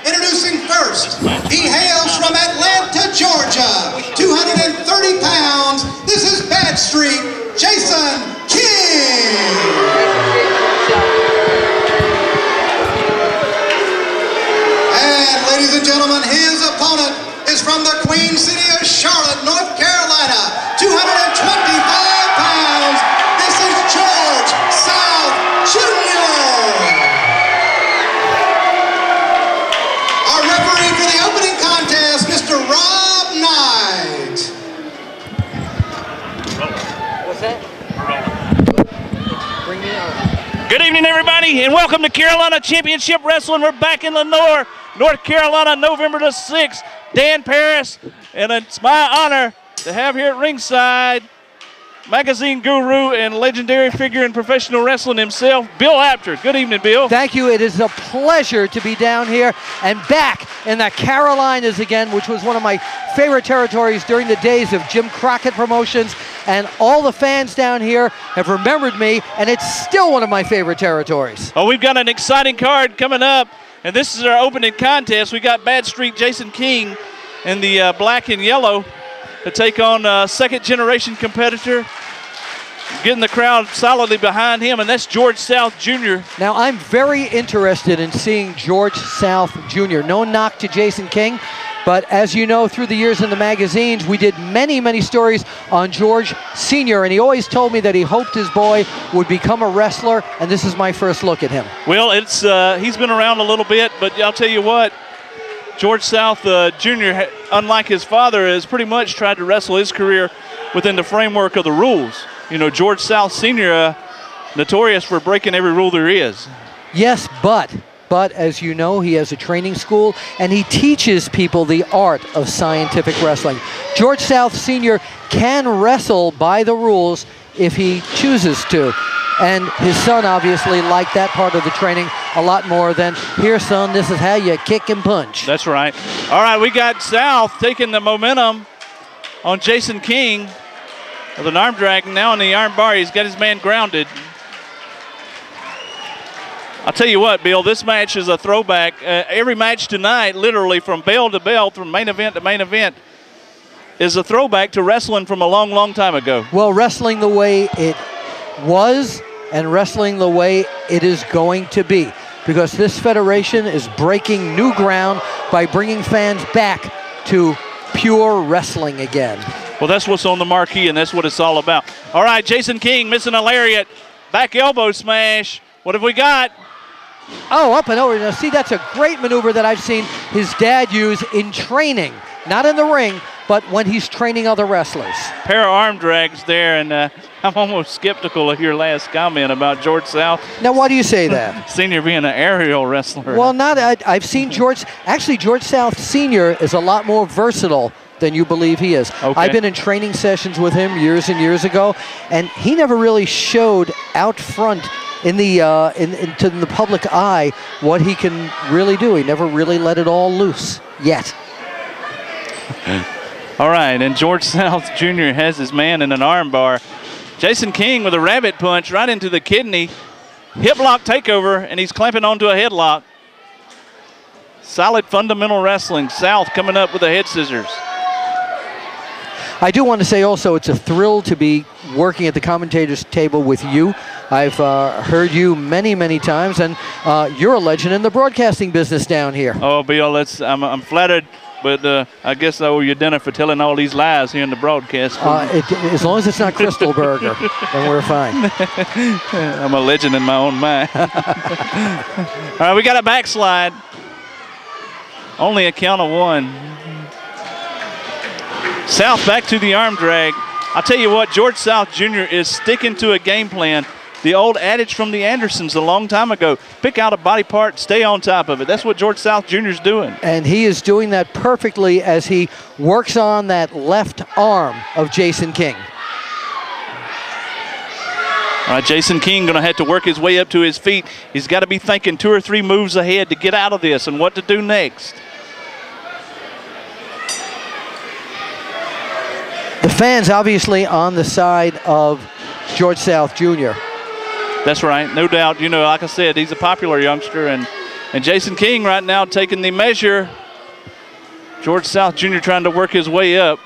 Introducing first, he hails from Atlanta, Georgia, 230 pounds. This is Badstreet, Jason King. And ladies and gentlemen, his opponent is from the Queen City of Charlotte, North Carolina, 225 pounds. This is George South Jr. Our referee for the opening contest, Mr. Rob Knight. What's that? Bring me on. Good evening, everybody, and welcome to Carolina Championship Wrestling. We're back in Lenore, North Carolina, November the 6th. Dan Paris, and it's my honor to have here at ringside magazine guru and legendary figure in professional wrestling himself, Bill Apter. Good evening, Bill. Thank you. It is a pleasure to be down here and back in the Carolinas again, which was one of my favorite territories during the days of Jim Crockett Promotions. And all the fans down here have remembered me, and it's still one of my favorite territories. Oh, we've got an exciting card coming up, and this is our opening contest. We got Badstreet Jason King in the black and yellow to take on second-generation competitor, getting the crowd solidly behind him, and that's George South Jr. Now, I'm very interested in seeing George South Jr. No knock to Jason King, but as you know, through the years in the magazines, we did many, many stories on George Sr., and he always told me that he hoped his boy would become a wrestler, and this is my first look at him. Well, it's he's been around a little bit, but I'll tell you what, George South Jr., unlike his father, has pretty much tried to wrestle his career within the framework of the rules. You know, George South Sr., notorious for breaking every rule there is. Yes, but as you know, he has a training school, and he teaches people the art of scientific wrestling. George South Sr. can wrestle by the rules if he chooses to. And his son obviously liked that part of the training a lot more than, here, son, this is how you kick and punch. That's right. All right, we got South taking the momentum on Jason King with an arm drag. Now in the arm bar, he's got his man grounded. I'll tell you what, Bill, this match is a throwback. Every match tonight, literally from bell to bell, from main event to main event, is a throwback to wrestling from a long, long time ago. Well, wrestling the way it was and wrestling the way it is going to be, because this federation is breaking new ground by bringing fans back to pure wrestling again. Well, that's what's on the marquee, and that's what it's all about. All right, Jason King missing a lariat. Back elbow smash. What have we got? Oh, up and over. Now, see, that's a great maneuver that I've seen his dad use in training. Not in the ring, but when he's training other wrestlers. Pair of arm drags there, and I'm almost skeptical of your last comment about George South. Now, why do you say that? Senior being an aerial wrestler. Well, I've seen George. Actually, George South Sr. is a lot more versatile than you believe he is. Okay. I've been in training sessions with him years and years ago, and he never really showed out front in the into the public eye what he can really do. He never really let it all loose yet. All right, and George South Jr. has his man in an arm bar. Jason King with a rabbit punch right into the kidney. Hip lock takeover, and he's clamping onto a headlock. Solid fundamental wrestling. South coming up with the head scissors. I do want to say also it's a thrill to be working at the commentators table with you. I've heard you many, many times, and you're a legend in the broadcasting business down here. Oh, Bill, I'm flattered, but I guess I owe you dinner for telling all these lies here in the broadcast. As long as it's not Crystal Burger, then we're fine. I'm a legend in my own mind. All right, we got a backslide. Only a count of one. South back to the arm drag. I'll tell you what, George South Jr. is sticking to a game plan. The old adage from the Andersons a long time ago, pick out a body part, stay on top of it. That's what George South Jr. is doing. And he is doing that perfectly as he works on that left arm of Jason King. All right, Jason King going to have to work his way up to his feet. He's got to be thinking 2 or 3 moves ahead to get out of this and what to do next. The fans obviously on the side of George South Jr. That's right, no doubt. You know, like I said, he's a popular youngster, and And Jason King right now taking the measure. George South Jr. trying to work his way up.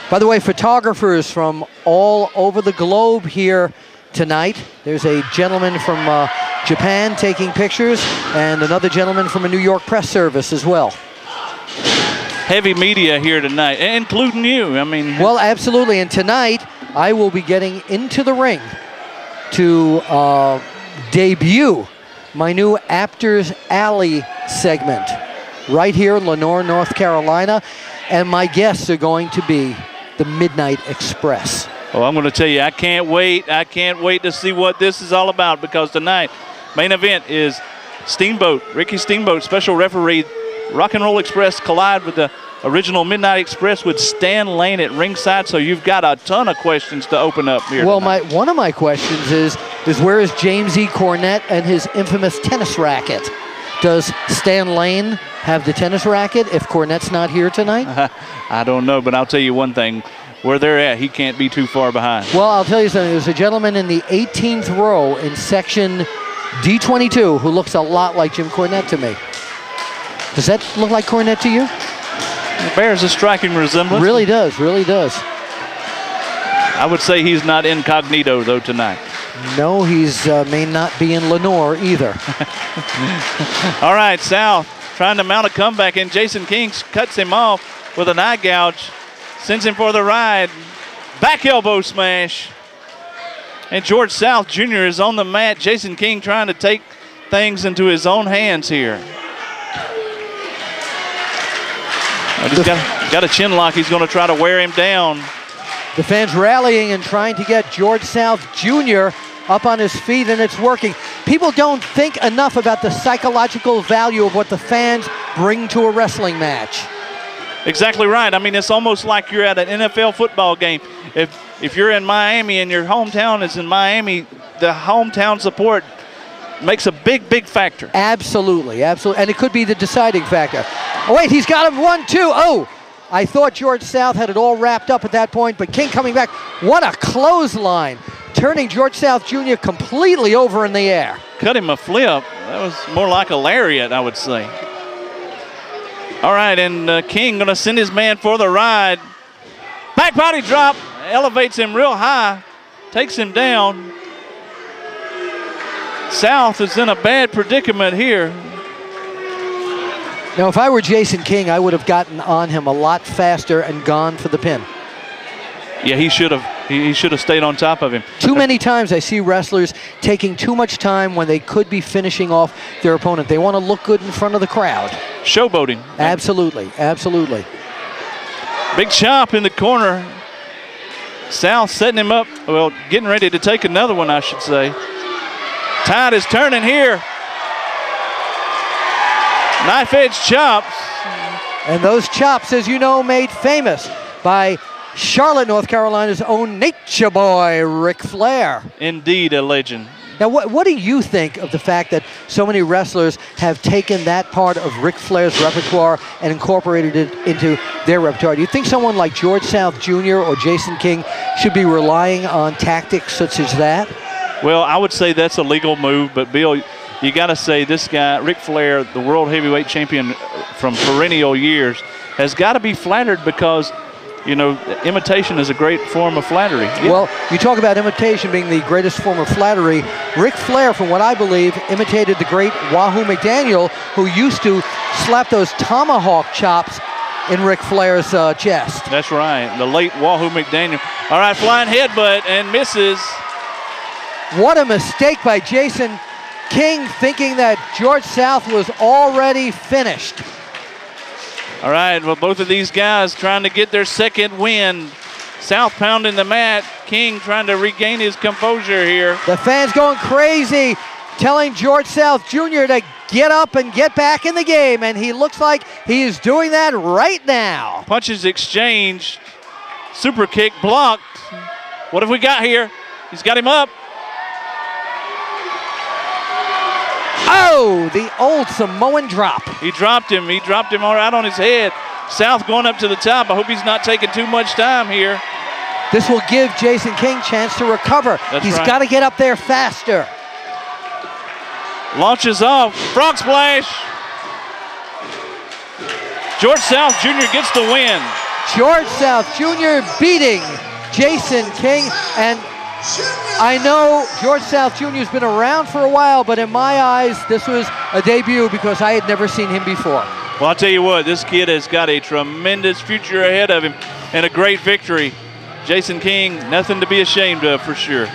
By the way, photographers from all over the globe here tonight. There's a gentleman from Japan taking pictures and another gentleman from a New York press service as well. Heavy media here tonight, including you. I mean, well, absolutely. And tonight, I will be getting into the ring to debut my new Aptors Alley segment right here in Lenoir, North Carolina. And my guests are going to be the Midnight Express. Oh, I'm going to tell you, I can't wait. I can't wait to see what this is all about, because tonight, main event is Steamboat, Ricky Steamboat, special referee. Rock and Roll Express collide with the original Midnight Express with Stan Lane at ringside, so you've got a ton of questions to open up here. Well, one of my questions is where is James E. Cornette and his infamous tennis racket? Does Stan Lane have the tennis racket if Cornette's not here tonight? I don't know, but I'll tell you one thing. Where they're at, he can't be too far behind. Well, I'll tell you something. There's a gentleman in the 18th row in section D22 who looks a lot like Jim Cornette to me. Does that look like Cornette to you? It bears a striking resemblance. Really does, really does. I would say he's not incognito, though, tonight. No, he's may not be in Lenoir either. All right, South trying to mount a comeback, and Jason King cuts him off with an eye gouge, sends him for the ride. Back elbow smash. And George South Jr. is on the mat. Jason King trying to take things into his own hands here. He's got a chin lock. He's going to try to wear him down. The fans rallying and trying to get George South Jr. up on his feet, and it's working. People don't think enough about the psychological value of what the fans bring to a wrestling match. Exactly right. I mean, it's almost like you're at an NFL football game. If you're in Miami and your hometown is in Miami, the hometown support makes a big, big factor. Absolutely, absolutely. And it could be the deciding factor. Oh, wait, he's got him 1-2. Oh, I thought George South had it all wrapped up at that point, but King coming back. What a clothesline. Turning George South Jr. completely over in the air. Cut him a flip. That was more like a lariat, I would say. All right, and King going to send his man for the ride. Back body drop. Elevates him real high. Takes him down. South is in a bad predicament here. Now, if I were Jason King, I would have gotten on him a lot faster and gone for the pin. Yeah, he should have. He should have stayed on top of him. Too many times I see wrestlers taking too much time when they could be finishing off their opponent. They want to look good in front of the crowd. Showboating. Absolutely, absolutely. Big chop in the corner. South setting him up. Well, getting ready to take another one, I should say. Tide is turning here. Knife edge chops. And those chops, as you know, made famous by Charlotte, North Carolina's own Nature Boy, Ric Flair. Indeed, a legend. Now, what do you think of the fact that so many wrestlers have taken that part of Ric Flair's repertoire and incorporated it into their repertoire? Do you think someone like George South Jr. or Jason King should be relying on tactics such as that? Well, I would say that's a legal move, but Bill, you got to say this guy, Ric Flair, the world heavyweight champion from perennial years, has got to be flattered because, you know, imitation is a great form of flattery. Yeah. Well, you talk about imitation being the greatest form of flattery. Ric Flair, from what I believe, imitated the great Wahoo McDaniel, who used to slap those tomahawk chops in Ric Flair's chest. That's right, the late Wahoo McDaniel. All right, flying headbutt and misses. What a mistake by Jason King, thinking that George South was already finished. All right, well, both of these guys trying to get their second win. South pounding the mat. King trying to regain his composure here. The fans going crazy, telling George South Jr. to get up and get back in the game, and he looks like he is doing that right now. Punches exchanged. Super kick blocked. What have we got here? He's got him up. Oh, the old Samoan drop. He dropped him. He dropped him right on his head. South going up to the top. I hope he's not taking too much time here. This will give Jason King a chance to recover. He's got to get up there faster. launches off. Frog splash. George South Jr. gets the win. George South Jr. beating Jason King. And I know George South Jr. has been around for a while, but in my eyes, this was a debut because I had never seen him before. Well, I'll tell you what, this kid has got a tremendous future ahead of him and a great victory. Jason King, nothing to be ashamed of for sure.